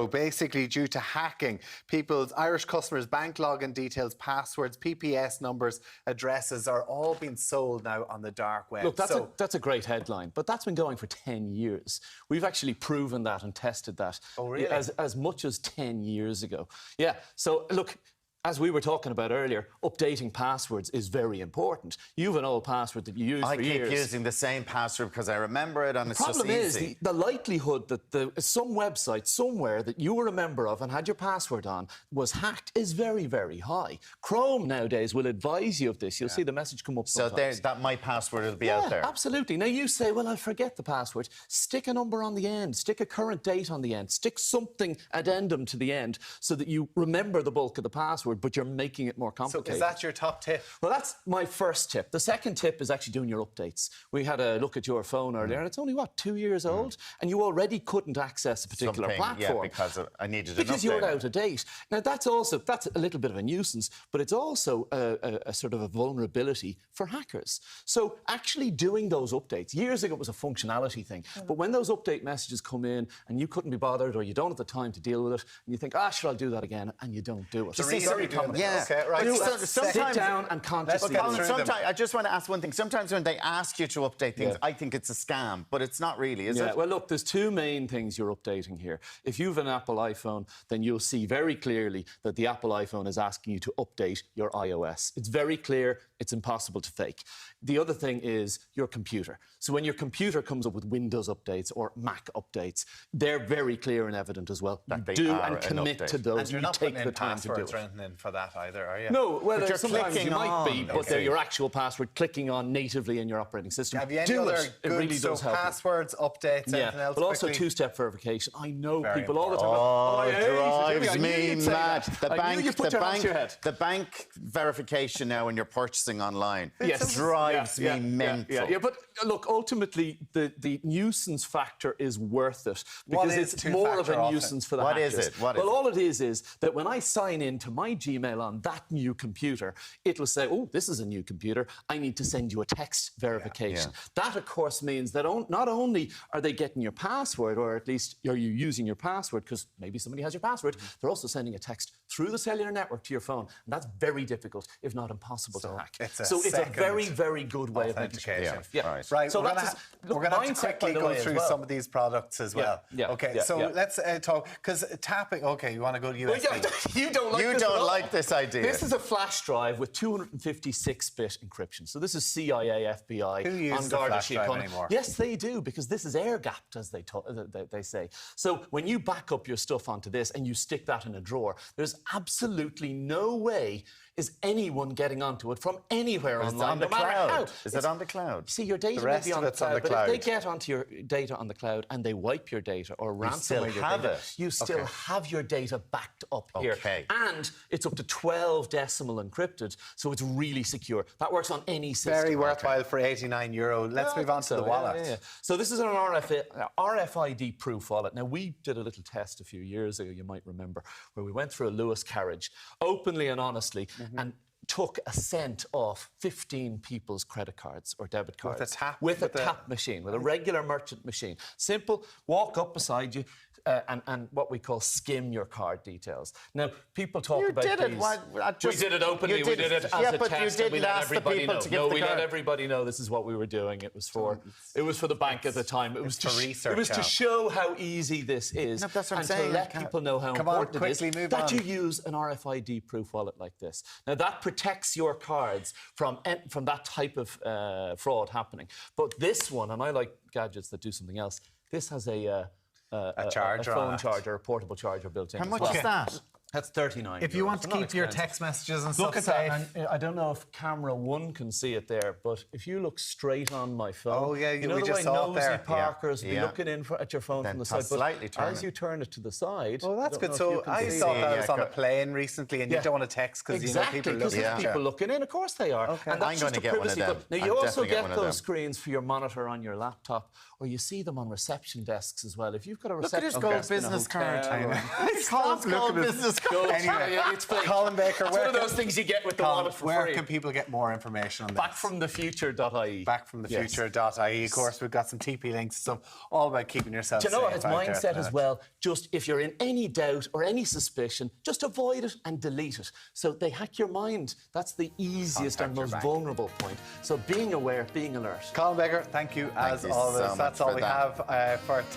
Basically, due to hacking, people's Irish customers' bank login details, passwords, PPS numbers, addresses are all being sold now on the dark web. Look, that's a great headline, but that's been going for 10 years. We've actually proven that and tested that as much as 10 years ago. Yeah, so look, as we were talking about earlier, updating passwords is very important. You have an old password that you use for years. I keep using the same password because I remember it and it's just easy. The problem is the likelihood that some website somewhere that you were a member of and had your password on was hacked is very, very high. Chrome nowadays will advise you of this. You'll see the message come up sometimes. So that my password will be out there? Absolutely. Now you say, well, I'll forget the password. Stick a number on the end. Stick a current date on the end. Stick something addendum to the end so that you remember the bulk of the password, but you're making it more complicated. So is that your top tip? Well, that's my first tip. The second tip is actually doing your updates. We had a look at your phone earlier, and it's only, 2 years old? And you already couldn't access a particular platform. Yeah, because I needed an update. Because you're out of date. Now, that's a little bit of a nuisance, but it's also a sort of a vulnerability for hackers. So actually doing those updates, years ago it was a functionality thing, but when those update messages come in and you couldn't be bothered or you don't have the time to deal with it, and you think, sure, I'll do that again, and you don't do it. It's very common. Yeah, okay, right. Sit down and consciously. Sometimes I just want to ask one thing. Sometimes when they ask you to update things, I think it's a scam, but it's not really, is it? Well, look, there's two main things you're updating here. If you have an Apple iPhone, then you'll see very clearly that the Apple iPhone is asking you to update your iOS. It's very clear. It's impossible to fake. The other thing is your computer. So when your computer comes up with Windows updates or Mac updates, they're very clear and evident as well. That you do and commit to those. And you're not putting in passwords or anything in for that either, are you? No, well, but you're sometimes you might be, but they're your actual password clicking on natively in your operating system. Have you any other good, it really does help passwords, updates, anything else? But also two-step verification. I know very people all the time. It drives me mad. The bank verification now when you're purchasing online drives me mental. Yeah, but look, ultimately, the nuisance factor is worth it because it's more of a nuisance for the hackers. What is it? Well, all it is that when I sign in to my Gmail on that new computer, it'll say, oh, this is a new computer. I need to send you a text verification. That, of course, means that not only are they getting your password, or at least are you using your password, because maybe somebody has your password, they're also sending a text through the cellular network to your phone. And that's very difficult, if not impossible, to hack. It's a very, very good way of making sure. Right. So we're going to have to quickly go through some of these products as well. Let's talk, because tapping... OK, you want to go to USB? You don't like this idea. This is a flash drive with 256-bit encryption. So this is CIA, FBI. Who uses the flash drive anymore? Yes, they do, because this is air-gapped, as they say. So when you back up your stuff onto this and you stick that in a drawer, there's absolutely no way is anyone getting onto it from anywhere online, on the cloud? Is it on the cloud? See, your data may be on the cloud, but if they get onto your data on the cloud and they wipe your data or ransomware your data, you still have your data backed up here. And it's up to 12 decimal encrypted, so it's really secure. That works on any system. Very worthwhile for €89. Let's move on to the wallet. So this is an RFID-proof wallet. Now, we did a little test a few years ago, you might remember, where we went through a Lewis carriage, openly and honestly, and took a cent off 15 people's credit cards or debit cards. With a tap machine, with a regular merchant machine. Simple, walk up beside you and what we call skim your card details. Now, people talk about these... We did it openly, we did it as a test, and we let everybody know. No, we let everybody know this is what we were doing. It was for the bank at the time. It was to show how easy this is. No, that's what I'm and saying. To let people know how important it is that you use an RFID-proof wallet like this. Now, that protects your cards from that type of fraud happening. But this one, and I like gadgets that do something else, this has a phone charger, a portable charger built in. How much is that? That's €39. If you want to keep your text messages and stuff safe. And I don't know if camera 1 can see it there, but if you look straight on my phone, you know the way nosy Parkers be looking in at your phone from the side, but as you turn it to the side... Oh, that's good. So I thought that was on a plane recently and you don't want to text because you know people looking because there's people looking in. Of course they are. And that's just a privacy. Now, you also get those screens for your monitor on your laptop, or you see them on reception desks as well. If you've got a reception desk... Look at his gold business card. It's called business Go Anyway, it's fake. Colin Baker, It's one of those things you get with the Colin, wallet for where free. can people get more information on this? Backfromthefuture.ie. Backfromthefuture.ie. Of course, we've got some TP links and stuff, all about keeping yourself Do you know what? safe It's out there at the mindset as minute. well. Just if you're in any doubt or any suspicion, just avoid it and delete it. So they hack your mind. That's the easiest and Contact your most bank. vulnerable point. So being aware, being alert. Colin Baker, thank you as you so always. much That's all for we that. have for today.